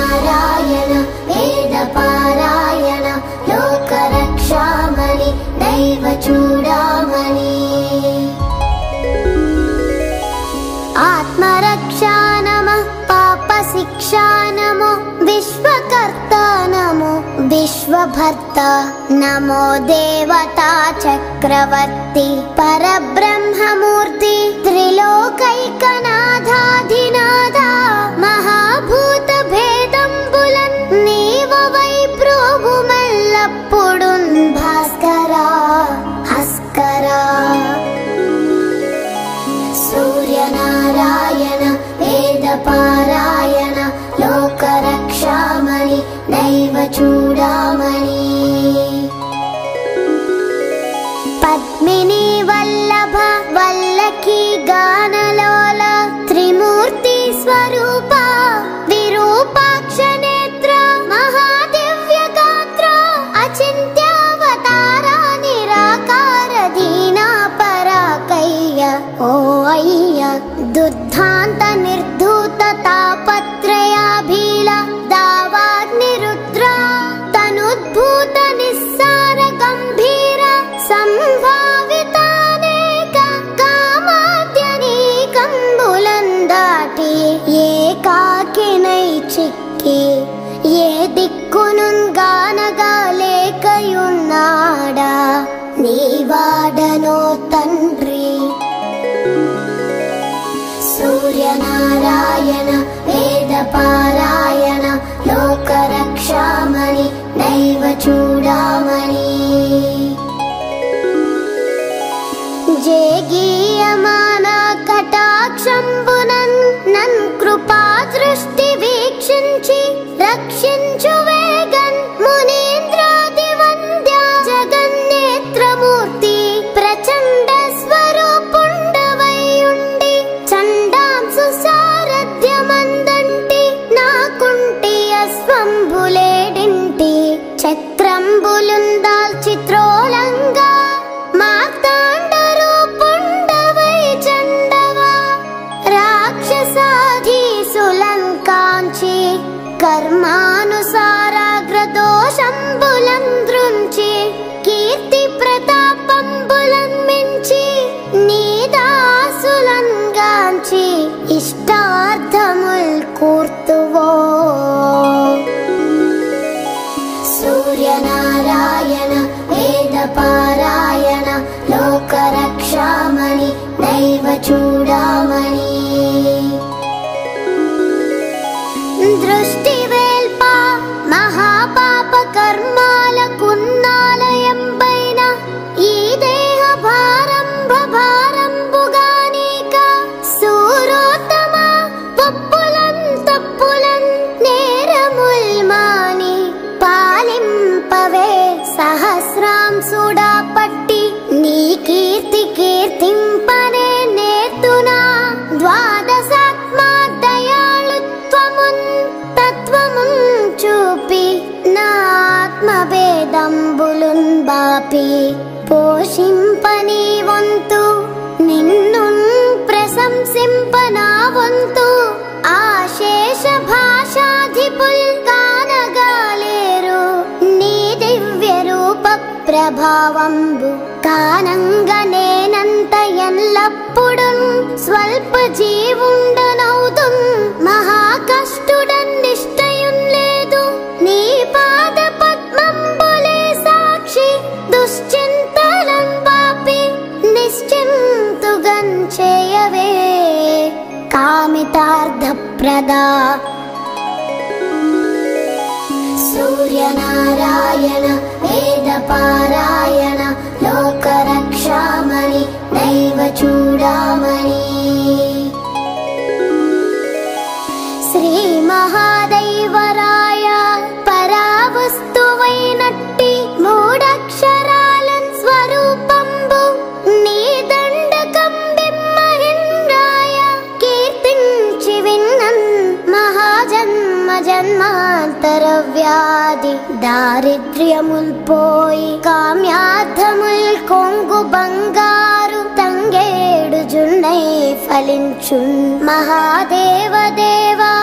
సూర్యనారాయణ వేద పారాయణ లోకరక్షామణి దైవ చూడామణి ఆత్మరక్షా నమః పాప శిక్షా నమో విశ్వకర్త నమో విశ్వభర్త నమో దేవతా చక్రవర్తి పరబ్రహ్మమూర్తి త్రిలోకైకనాథాధినాథ మహాభూత భేదంబులన్ నీవవై ప్రోభుమల్లప్పుడున్ భాస్కరా హస్కరా సూర్యనారాయణ వేద పారాయణ లోకరక్షామణి దైవ చూడామణి పద్మిని వల్లభ వల్లకి గానలోల త్రిమూర్తి స్వరూప విరూపాక్ష నేత్ర మహాదివ్య గాత్ర అచింత్యావతార నిరాకార దీనా పరాకయ్య ఓ అయ్య దుర్ధాంత నిర్ధూత తాపత్రయాభీల దావాగ్నిరుద్ర తనుద్భూత నిస్సార గంభీర సంభావితానేక కామాద్యనీకంబులందాటి ఏకాకినై చిక్కి ఏ దిక్కునున్ గానగా లేకయున్నాడా నీవాడనో తండ్రి సూర్యనారాయణ వేద పారాయణ లోకరక్షామణి దైవ చూడామణి జేగీయమాన కటాక్షంబునన్ నన్ కృపా దృష్టి వీక్షించి రక్షించు వేగన్ మునీంద్రాది వంద్య జగన్నేత్రమూర్తి ప్రచండ స్వరూపుండవైయుండి చండాంసు సారథ్యమందంటి నాకుంటి అశ్వంబులేడింటి చక్రంబులుందాల్ చిత్రోలంగా మార్తాండ రూపుండవై చండవా రాక్షసాధీసులన్ కాంచి కర్మానుసారాగ్రదోషంబులన్ దృంచి కీర్తి ప్రతాపంబులన్ మించి నీదాసులన్ గాంచి ఇష్టార్థముల్ కూర్తువో సూర్యనారాయణ వేద పారాయణ లోకరక్షామణి దైవ చూడామణి దృష్టి వేల్ప మహాపాప కర్మాల కున్నాలయంబైన ఈ దేహ భారంభ భారంబుగానీక సూరోత్తమ పప్పులన్ తప్పులన్ నేరముల్ మాని పాలింపవే సహస్రాంసుడా పట్టి నీ కీర్తి కీర్తింపనే నేర్తునా ద్వాదశాత్మా దయాళుత్వమున్ తత్వమున్ చూపి నా ఆత్మభేదంబులున్ బాపి పోషింపనీ వంతు నిన్నున్ ప్రశంసింపనా వంతు ఆశేష భాషాధిపుల్ కానగాలేరు నీ దివ్య రూప ప్రభావంబు కానంగనేనంత ఎల్లప్పుడున్ స్వల్ప జీవుండనౌదున్ మహాకష్టుడన్ నిష్టయున్ లేదు నీ పాద పద్మంబులే సాక్షి దుశ్చింతలన్ పాపి నిశ్చింతుగన్ చేయవే కామితార్థప్రదా సూర్యనారాయణ వేద పారాయణ లోకరక్షామణి దైవ చూడామణి శ్రీ మహాదైవరాయ పరావస్తువైనట్టి మూడక్షరాలన్ స్వరూపంబు నీ దండకం బిమ్మహింద్రాయ కీర్తించి విన్నన్ మహాజన్మ జన్మాంతర వ్యాధి దారిద్ర్యముల్ పోయి కామ్యార్థముల్ కొంగు బంగారు తంగేడు జున్నై ఫలించున్ మహాదేవ దేవా